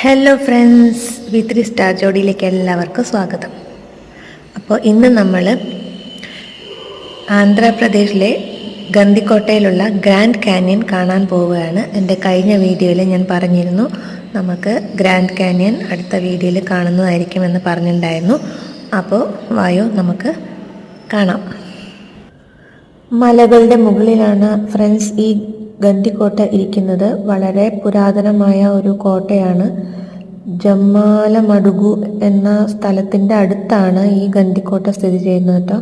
Hello friends, V3 star ജോഡിയിലേക്ക് എല്ലാവർക്കും സ്വാഗതം. അപ്പോൾ ഇന്ന് നമ്മൾ ആന്ധ്രാപ്രദേശിലെ ഗന്ദിക്കോട്ടയിലുള്ള ഗ്രാൻഡ് കാന്യൻ കാണാൻ പോവുകയാണ്. എൻ്റെ കഴിഞ്ഞ വീഡിയോയിൽ ഞാൻ പറഞ്ഞിരുന്നു നമുക്ക് ഗ്രാൻഡ് കാന്യൻ അടുത്ത വീഡിയോയിൽ കാണുന്നതായിരിക്കുമെന്ന് പറഞ്ഞിട്ടുണ്ടായിരുന്നു. അപ്പോൾ വായോ നമുക്ക് കാണാം. മലകളുടെ മുകളിലാണ് ഫ്രണ്ട്സ് ഈ ഗന്ദിക്കോട്ട ഇരിക്കുന്നത്. വളരെ പുരാതനമായ ഒരു കോട്ടയാണ്. ജമ്മാലമടുഗു എന്ന സ്ഥലത്തിൻ്റെ അടുത്താണ് ഈ ഗന്ദിക്കോട്ട സ്ഥിതി ചെയ്യുന്നത് കേട്ടോ.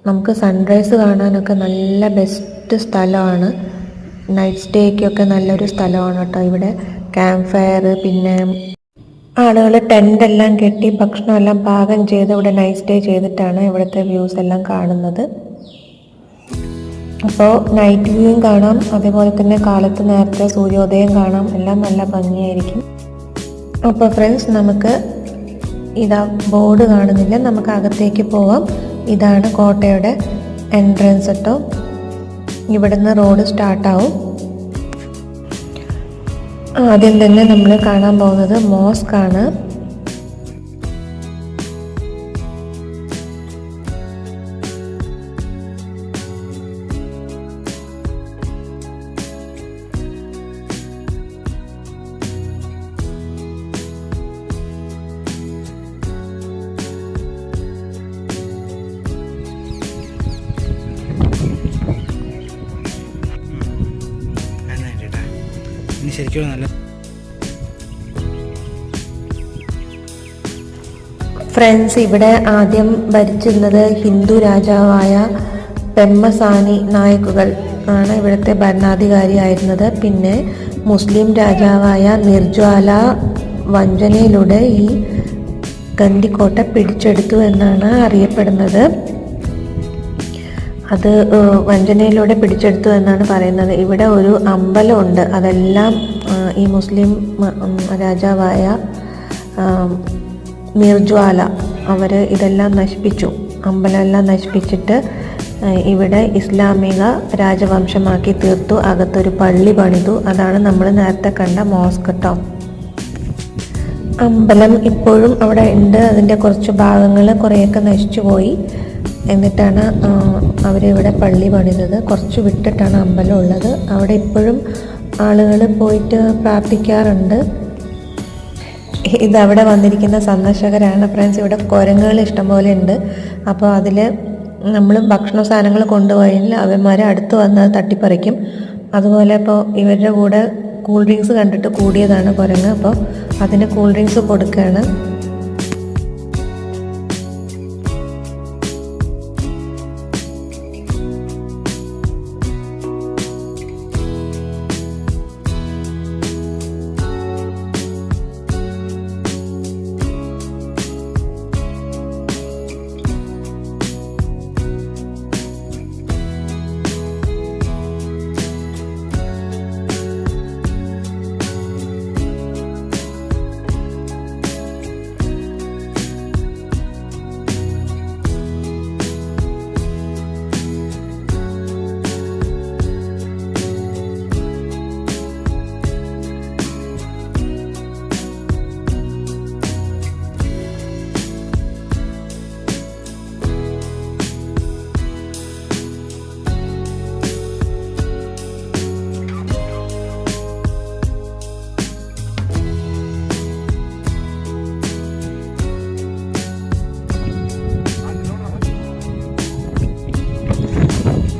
നമുക്ക് സൺറൈസ് കാണാനൊക്കെ നല്ല ബെസ്റ്റ് സ്ഥലമാണ്. നൈറ്റ് സ്റ്റേക്കൊക്കെ നല്ലൊരു സ്ഥലമാണ് കേട്ടോ. ഇവിടെ ക്യാമ്പ് ഫയർ, പിന്നെ ആളുകൾ ടെൻ്റെല്ലാം കെട്ടി ഭക്ഷണമെല്ലാം പാകം ചെയ്ത് ഇവിടെ നൈറ്റ് സ്റ്റേ ചെയ്തിട്ടാണ് ഇവിടുത്തെ വ്യൂസ് എല്ലാം കാണുന്നത്. അപ്പോൾ നൈറ്റ് വ്യൂയും കാണാം, അതേപോലെ തന്നെ കാലത്ത് നേരത്തെ സൂര്യോദയം കാണാം. എല്ലാം നല്ല ഭംഗിയായിരിക്കും. അപ്പോൾ ഫ്രണ്ട്സ്, നമുക്ക് ഇതാ ബോർഡ് കാണുന്നില്ല, നമുക്ക് അകത്തേക്ക് പോവാം. ഇതാണ് കോട്ടയുടെ എൻട്രൻസ് കേട്ടോ. ഇവിടുന്ന് റോഡ് സ്റ്റാർട്ടാവും. ആദ്യം തന്നെ നമ്മൾ കാണാൻ പോകുന്നത് മോസ്കാണ്. ഫ്രണ്ട്സ്, ഇവിടെ ആദ്യം ഭരിച്ചിരുന്നത് ഹിന്ദു രാജാവായ പെമ്മസാനി നായക്കുകൾ ആണ് ഇവിടുത്തെ ഭരണാധികാരിയായിരുന്നത്. പിന്നെ മുസ്ലിം രാജാവായ മിർജ്വാല വഞ്ചനയിലൂടെ ഈ ഗന്ദിക്കോട്ട പിടിച്ചെടുത്തു എന്നാണ് അറിയപ്പെടുന്നത്. അത് വഞ്ചനയിലൂടെ പിടിച്ചെടുത്തു എന്നാണ് പറയുന്നത്. ഇവിടെ ഒരു അമ്പലമുണ്ട്, അതെല്ലാം ഈ മുസ്ലിം രാജാവായ മിർജ്വാല അവർ ഇതെല്ലാം നശിപ്പിച്ചു. അമ്പലമെല്ലാം നശിപ്പിച്ചിട്ട് ഇവിടെ ഇസ്ലാമിക രാജവംശമാക്കി തീർത്തു. അകത്തൊരു പള്ളി പണിതു. അതാണ് നമ്മൾ നേരത്തെ കണ്ട മോസ്ക് കേട്ടോ. അമ്പലം ഇപ്പോഴും അവിടെ ഉണ്ട്. അതിൻ്റെ കുറച്ച് ഭാഗങ്ങൾ കുറേയൊക്കെ നശിച്ചു പോയി. എന്നിട്ടാണ് അവരിവിടെ പള്ളി പണിതത്. കുറച്ച് വിട്ടിട്ടാണ് അമ്പലം ഉള്ളത്. അവിടെ ഇപ്പോഴും ആളുകൾ പോയിട്ട് പ്രാർത്ഥിക്കാറുണ്ട്. ഇതവിടെ വന്നിരിക്കുന്ന സന്ദർശകരാണ് ഫ്രണ്ട്സ്. ഇവിടെ കുരങ്ങുകൾ ഇഷ്ടംപോലെ ഉണ്ട്. അപ്പോൾ അതിൽ നമ്മൾ ഭക്ഷണ സാധനങ്ങൾ കൊണ്ടുപോയാൽ അവന്മാർ അടുത്ത് വന്ന് തട്ടിപ്പറിക്കും. അതുപോലെ ഇപ്പോൾ ഇവരുടെ കൂടെ കൂൾ ഡ്രിങ്ക്സ് കണ്ടിട്ട് കൂടിയതാണ് കുരങ്ങ്. അപ്പോൾ അതിന് കൂൾ ഡ്രിങ്ക്സ് കൊടുക്കുകയാണ്.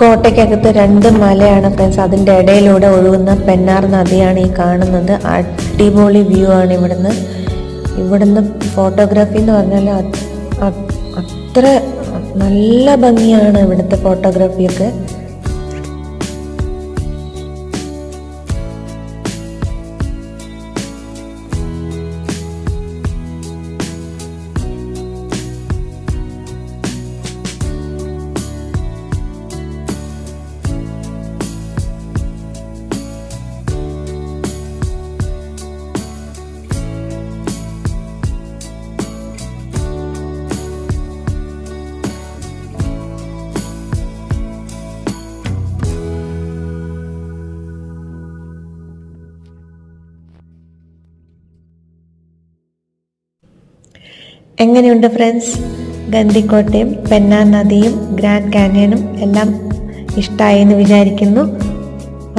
കോട്ടയ്ക്കകത്ത് 2 മലയാണ് ഫ്രണ്ട്സ്. അതിൻ്റെ ഇടയിലൂടെ ഒഴുകുന്ന പെന്നാർ നദിയാണ് ഈ കാണുന്നത്. അടിപൊളി വ്യൂ ആണ് ഇവിടുന്ന് ഫോട്ടോഗ്രാഫി എന്ന് പറഞ്ഞാൽ അത്ര നല്ല ഭംഗിയാണ് ഇവിടുത്തെ ഫോട്ടോഗ്രാഫിയൊക്കെ. എങ്ങനെയുണ്ട് ഫ്രണ്ട്സ്? ഗന്ദിക്കോട്ടയും പെന്നാ നദിയും ഗ്രാൻഡ് കാനിയനും എല്ലാം ഇഷ്ടമായി എന്ന് വിചാരിക്കുന്നു.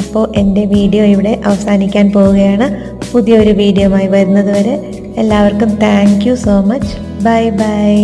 അപ്പോൾ എൻ്റെ വീഡിയോ ഇവിടെ അവസാനിക്കാൻ പോവുകയാണ്. പുതിയൊരു വീഡിയോയുമായി വരുന്നത് വരെ എല്ലാവർക്കും thank you so much. Bye bye.